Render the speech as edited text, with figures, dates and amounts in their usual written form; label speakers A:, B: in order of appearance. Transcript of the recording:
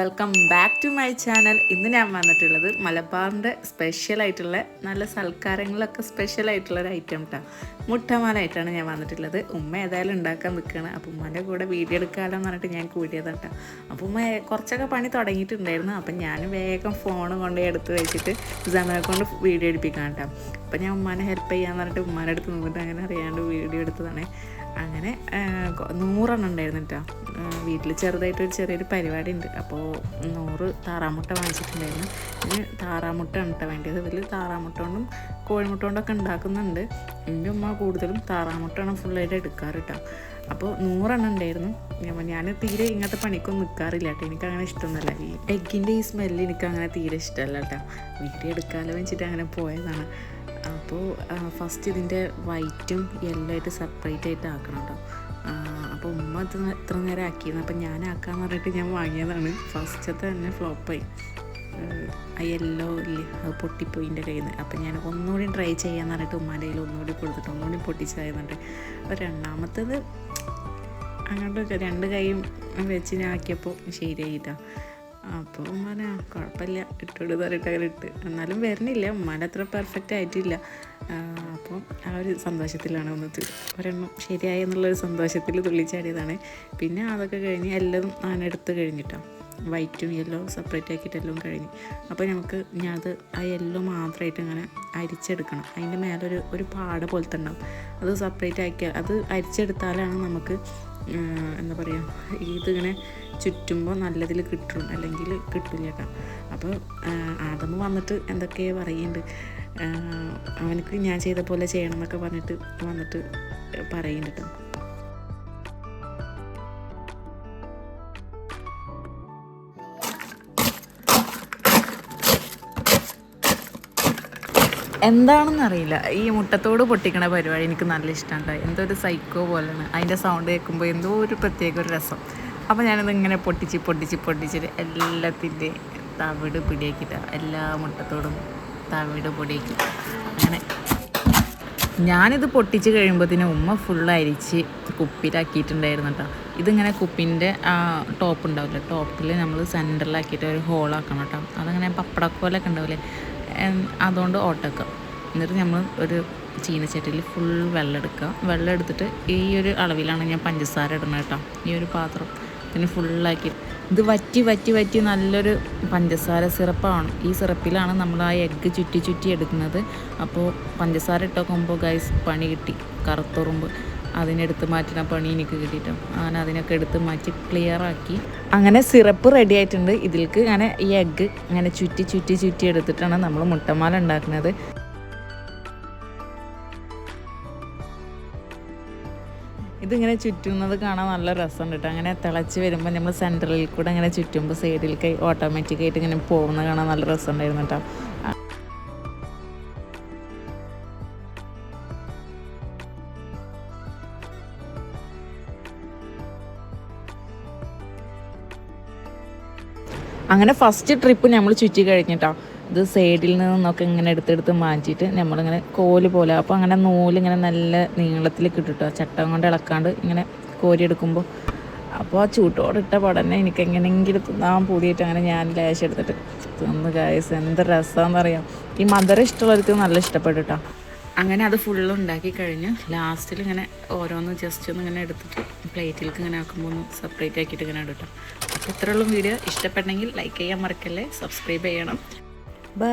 A: Welcome back to my channel. ഇന്ന് ഞാൻ വന്നിട്ടുള്ളത് മലബാറിൻ്റെ സ്പെഷ്യലായിട്ടുള്ള നല്ല സൽക്കാരങ്ങളൊക്കെ സ്പെഷ്യലായിട്ടുള്ളൊരു ഐറ്റം കേട്ടോ, മുട്ടമാലായിട്ടാണ് ഞാൻ വന്നിട്ടുള്ളത്. ഉമ്മ ഏതായാലും ഉണ്ടാക്കാൻ നിൽക്കുകയാണ്. അപ്പോൾ ഉമ്മൻ്റെ കൂടെ വീഡിയോ എടുക്കാമല്ലോ എന്ന് പറഞ്ഞിട്ട് ഞാൻ കൂടിയതാണ് കേട്ടോ. അപ്പോൾ ഉമ്മ കുറച്ചൊക്കെ പണി തുടങ്ങിയിട്ടുണ്ടായിരുന്നു. അപ്പം ഞാൻ വേഗം ഫോൺ കൊണ്ട് എടുത്ത് വെച്ചിട്ട് ജമനെ കൊണ്ട് വീഡിയോ എടുപ്പിക്കാം കേട്ടോ. അപ്പോൾ ഞാൻ ഉമ്മാനെ ഹെൽപ്പ് ചെയ്യാമെന്ന് പറഞ്ഞിട്ട് ഉമ്മാൻ്റെ അടുത്ത് നിന്നിട്ട് അങ്ങനെ അറിയാണ്ട് വീഡിയോ എടുത്തതാണ്. അങ്ങനെ 100 ഉണ്ടായിരുന്നു കേട്ടോ. വീട്ടിൽ ചെറിയൊരു പരിപാടി ഉണ്ട്. അപ്പോൾ 100 താറാമുട്ട വാങ്ങിച്ചിട്ടുണ്ടായിരുന്നു. ഇതിന് താറാമുട്ടയാണ് കേട്ടോ വേണ്ടത്. ഇതിൽ താറാമുട്ട കൊണ്ടും കോഴിമുട്ട കൊണ്ടൊക്കെ ഉണ്ടാക്കുന്നുണ്ട്. എൻ്റെ ഉമ്മ കൂടുതലും താറാമുട്ടയാണ് ഫുള്ളായിട്ട് എടുക്കാറ് കേട്ടോ. അപ്പോൾ 100 ഉണ്ടായിരുന്നു. ഞാൻ തീരെ ഇങ്ങനത്തെ പണിക്കൊന്നും നിൽക്കാറില്ല കേട്ടോ. എനിക്കങ്ങനെ ഇഷ്ടമൊന്നുമല്ല. ഈ എഗ്ഗിൻ്റെ ഈ സ്മെല്ല് എനിക്കങ്ങനെ തീരെ ഇഷ്ടമല്ല കേട്ടോ. വീട്ടിൽ എടുക്കാമല്ലോ വെച്ചിട്ട് അങ്ങനെ പോയതാണ്. അപ്പോൾ ഫസ്റ്റ് ഇതിൻ്റെ വൈറ്റും യെല്ലോ ആയിട്ട് സെപ്പറേറ്റ് ആയിട്ട് ആക്കണം കേട്ടോ. അപ്പോൾ ഉമ്മ ഇത്ര നേരം ആക്കിയിരുന്നു. അപ്പം ഞാൻ ആക്കാമെന്ന് പറഞ്ഞിട്ട് ഞാൻ വാങ്ങിയതാണ്. ഫസ്റ്റത്തെ തന്നെ ഫ്ലോപ്പായി. ആ യെല്ലോ ഇല്ലേ, അത് പൊട്ടിപ്പോയി എൻ്റെ കയ്യിൽ നിന്ന്. അപ്പം ഞാൻ ഒന്നുകൂടി ട്രൈ ചെയ്യാമെന്ന് പറഞ്ഞിട്ട് ഉമ്മാൻ്റെ കയ്യിൽ ഒന്നുകൂടി കൊടുത്തിട്ട് ഒന്നുകൂടി പൊട്ടിച്ചായിരുന്നുണ്ട്. അപ്പോൾ രണ്ടാമത്തത് അങ്ങോട്ട് 2 കൈയും വെച്ച് ഞാൻ ആക്കിയപ്പോൾ ശരിയായിട്ടാ. അപ്പോൾ ഉമ്മാനെ കുഴപ്പമില്ല ഇട്ടോട് പറഞ്ഞിട്ട് അങ്ങനെ ഇട്ട്. എന്നാലും വരണില്ല, ഉമ്മാൻ്റെ അത്ര പെർഫെക്റ്റ് ആയിട്ടില്ല. അപ്പോൾ ആ ഒരു സന്തോഷത്തിലാണ് ഒരെണ്ണം ശരിയായി എന്നുള്ളൊരു സന്തോഷത്തിൽ തുള്ളിച്ചാടിയതാണ്. പിന്നെ അതൊക്കെ കഴിഞ്ഞ് എല്ലാം ഞാൻ എടുത്ത് കഴിഞ്ഞിട്ടാണ്. വൈറ്റും യെല്ലോ സെപ്പറേറ്റ് ആക്കിയിട്ട് എല്ലാം കഴിഞ്ഞ്. അപ്പോൾ നമുക്ക് അത് ആ യെല്ലോ മാത്രമായിട്ട് ഇങ്ങനെ അരിച്ചെടുക്കണം. അതിൻ്റെ മേലെ ഒരു പാട പോലത്തെ ഉണ്ടാവും. അത് സെപ്പറേറ്റ് ആക്കിയാൽ അത് അരിച്ചെടുത്താലാണ് നമുക്ക് എന്താ പറയുക, ഇതിങ്ങനെ ചുറ്റുമ്പോൾ നല്ലതിൽ കിട്ടും, അല്ലെങ്കിൽ കിട്ടില്ല കേട്ടോ. അപ്പോൾ ആദമ വന്നിട്ട് എന്തൊക്കെയോ പറയുന്നുണ്ട്. അവനക്ക് ഞാൻ ചെയ്ത പോലെ ചെയ്യണം എന്നൊക്കെ പറഞ്ഞിട്ട് വന്നിട്ട് പറയുന്നുണ്ട് കേട്ടോ. എന്താണെന്നറിയില്ല, ഈ മുട്ടത്തോട് പൊട്ടിക്കണ പരിപാടി എനിക്ക് നല്ല ഇഷ്ടമാണ്. എന്തോ ഒരു സൈക്കോ പോലെയാണ്. അതിൻ്റെ സൗണ്ട് കേൾക്കുമ്പോൾ എന്തോ ഒരു പ്രത്യേക ഒരു രസം. അപ്പോൾ ഞാനത് ഇങ്ങനെ പൊട്ടിച്ചിട്ട് എല്ലാത്തിൻ്റെയും തവിട് പിടിയാക്കിയിട്ട് എല്ലാ മുട്ടത്തോടും തവിട് പൊടിയാക്കി. അങ്ങനെ ഞാനിത് പൊട്ടിച്ച് കഴിയുമ്പോഴത്തേനും ഉമ്മ ഫുള്ള് അരിച്ച് കുപ്പിയിലാക്കിയിട്ടുണ്ടായിരുന്നു കേട്ടോ. ഇതിങ്ങനെ കുപ്പിൻ്റെ ടോപ്പ് ഉണ്ടാവില്ല, ടോപ്പിൽ നമ്മൾ സെൻറ്ററിലാക്കിയിട്ട് ഒരു ഹോളാക്കണം കേട്ടോ. അതങ്ങനെ പപ്പടക്കോലൊക്കെ ഉണ്ടാവില്ലേ, അതുകൊണ്ട് ഓട്ടക്കുക. എന്നിട്ട് നമ്മൾ ഒരു ചീനച്ചട്ടിയിൽ ഫുൾ വെള്ളം എടുക്കുക. വെള്ളം എടുത്തിട്ട് ഈ ഒരു അളവിലാണ് ഞാൻ പഞ്ചസാര ഇടുന്നത് കേട്ടോ. ഈ ഒരു പാത്രം ഇതിന് ഫുള്ളാക്കി ഇത് വറ്റി നല്ലൊരു പഞ്ചസാര സിറപ്പാണ്. ഈ സിറപ്പിലാണ് നമ്മൾ ആ എഗ്ഗ് ചുറ്റി എടുക്കുന്നത്. അപ്പോൾ പഞ്ചസാര ഇട്ടോക്കുമ്പോൾ ഗൈസ് പണി കിട്ടി. കറുത്തുറുമ്പ് അതിനെടുത്ത് മാറ്റുന്ന പണി എനിക്ക് കിട്ടിയിട്ടും അങ്ങനെ അതിനൊക്കെ എടുത്ത് മാറ്റി ക്ലിയറാക്കി. അങ്ങനെ സിറപ്പ് റെഡി ആയിട്ടുണ്ട്. ഇതിലേക്ക് ഇങ്ങനെ ഈ എഗ്ഗ് ഇങ്ങനെ ചുറ്റി എടുത്തിട്ടാണ് നമ്മൾ മുട്ടമാല ഉണ്ടാക്കുന്നത്. ഇതിങ്ങനെ ചുറ്റുന്നത് കാണാൻ നല്ല രസമുണ്ട് കേട്ടോ. അങ്ങനെ തിളച്ച് വരുമ്പോൾ നമ്മൾ സെൻറ്ററിൽ കൂടെ ഇങ്ങനെ ചുറ്റുമ്പോൾ സൈഡിലേക്ക് ഓട്ടോമാറ്റിക്കായിട്ട് ഇങ്ങനെ പോകുന്നത് കാണാൻ നല്ല രസമുണ്ടായിരുന്നു കേട്ടോ. അങ്ങനെ ഫസ്റ്റ് ട്രിപ്പ് നമ്മൾ ചുറ്റി കഴിഞ്ഞിട്ടാണ്. ഇത് സൈഡിൽ നിന്നൊക്കെ ഇങ്ങനെ എടുത്തെടുത്ത് മാറ്റിയിട്ട് നമ്മളിങ്ങനെ കോല് പോലെ, അപ്പോൾ അങ്ങനെ നൂലിങ്ങനെ നല്ല നീളത്തിൽ കിട്ടും. ചട്ടം കൊണ്ട് ഇളക്കാണ്ട് ഇങ്ങനെ കോരിയെടുക്കുമ്പോൾ അപ്പോൾ ആ ചൂട്ടോടിട്ട പടന്നെ എനിക്ക് എങ്ങനെയെങ്കിലും തിന്നാൻ പൂതിയിട്ട് അങ്ങനെ ഞാൻ ലേശം എടുത്തിട്ട് തിന്ന് ഗൈസ്. എന്ത് രസമാണെന്നറിയാം. ഈ മധുരം ഇഷ്ടമുള്ളവർക്ക് നല്ല ഇഷ്ടപ്പെട്ടു കേട്ടോ. അങ്ങനെ അത് ഫുള്ള് ഉണ്ടാക്കി കഴിഞ്ഞ് ലാസ്റ്റിൽ ഇങ്ങനെ ഓരോന്ന് ജസ്റ്റ് ഒന്ന് ഇങ്ങനെ എടുത്തിട്ട് പ്ലേറ്റിലേക്ക് ഇങ്ങനെ ആക്കുമ്പോൾ ഒന്ന് സെപ്പറേറ്റ് ആക്കിയിട്ട് ഇങ്ങനെ ഇടും. അപ്പോൾ ഇത്രയുള്ള വീഡിയോ ഇഷ്ടപ്പെട്ടെങ്കിൽ ലൈക്ക് ചെയ്യാൻ മറക്കല്ലേ, സബ്സ്ക്രൈബ് ചെയ്യണം. ബൈ.